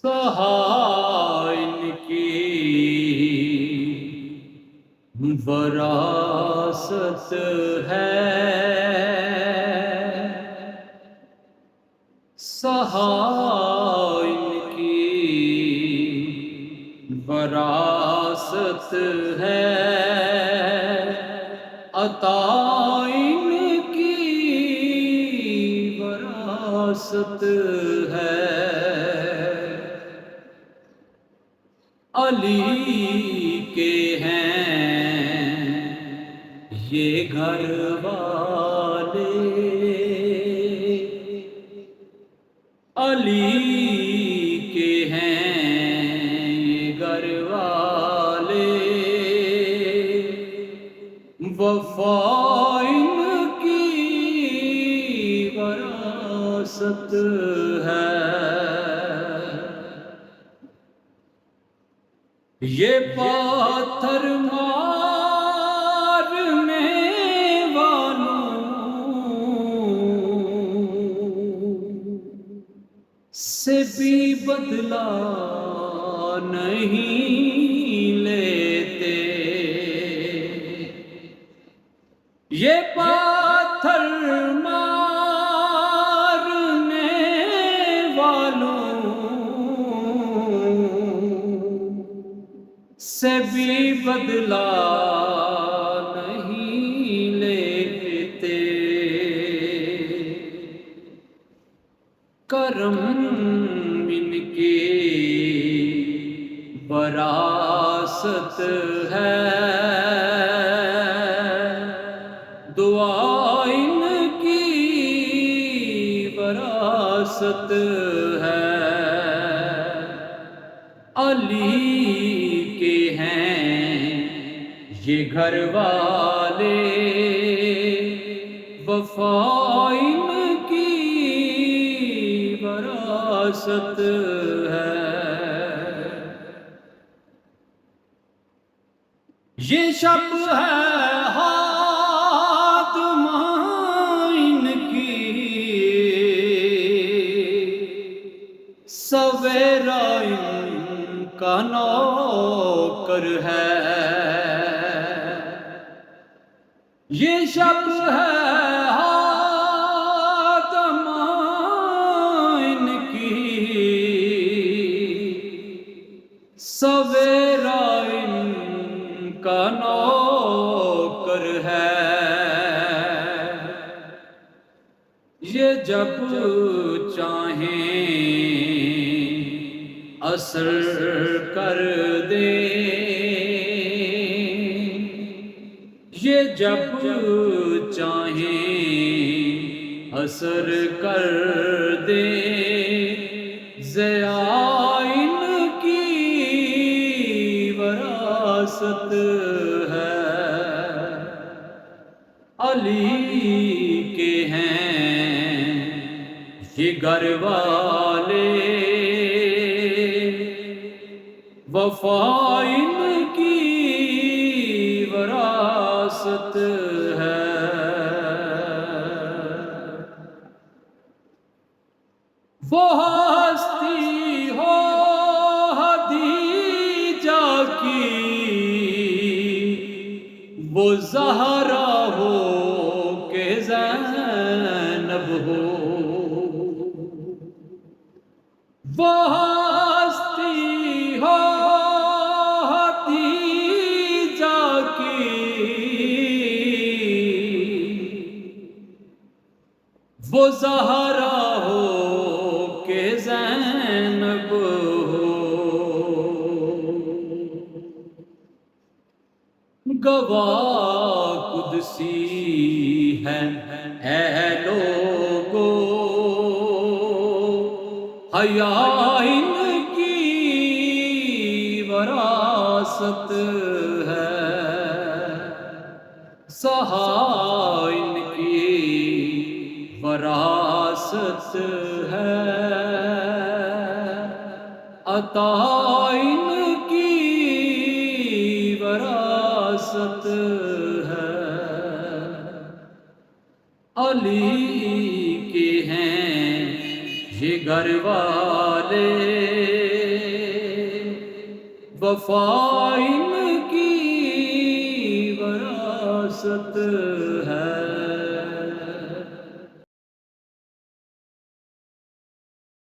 کہا ان کی وراثت ہے، سہا ان کی وراثت ہے، عطا ان کی وراثت ہے۔ علی کے ہیں یہ گھر والے، علی کے ہیں یہ گھر والے، وفا ان کی وراثت ہے۔ یہ پاتھر مارنے والوں سے بھی بدلہ نہیں لیتے، یہ پاتھر مارنے والوں سے بھی بدلہ نہیں لیتے، کرم ان کی وراثت ہے، دعا ان کی وراثت ہے۔ علی کے ہیں یہ گھر والے، وفا ان کی وراثت ہے۔ یہ شب ہے خاتمہ ان کی، سویرا ان کا نوکر ہے۔ یہ شب ہے خاتمہ ان کی، سویرا ان کا نوکر ہے۔ یہ جب چاہیں اثر کر دیں، یہ جب چاہیں اثر کر دیں، ضیاء ان کی وراثت ہے۔ علی کے ہیں یہ گھر والے، وفا ان کی وراثت ہے۔ وہ ہستی ہو خدیجہ کی، وہ زہرا ہو کہ زینب ہو، وہ ہستی ہو خدیجہ کی، وہ زہرا ہو کہ زینب ہو، گواہ قدسی ہے اے لوگو، حیا ان کی وراثت ہے، سہا ان کی وراثت ہے، عطا ان کی وراثت ہے۔ علی کے ہیں یہ گھر والے، وفا ان کی وراثت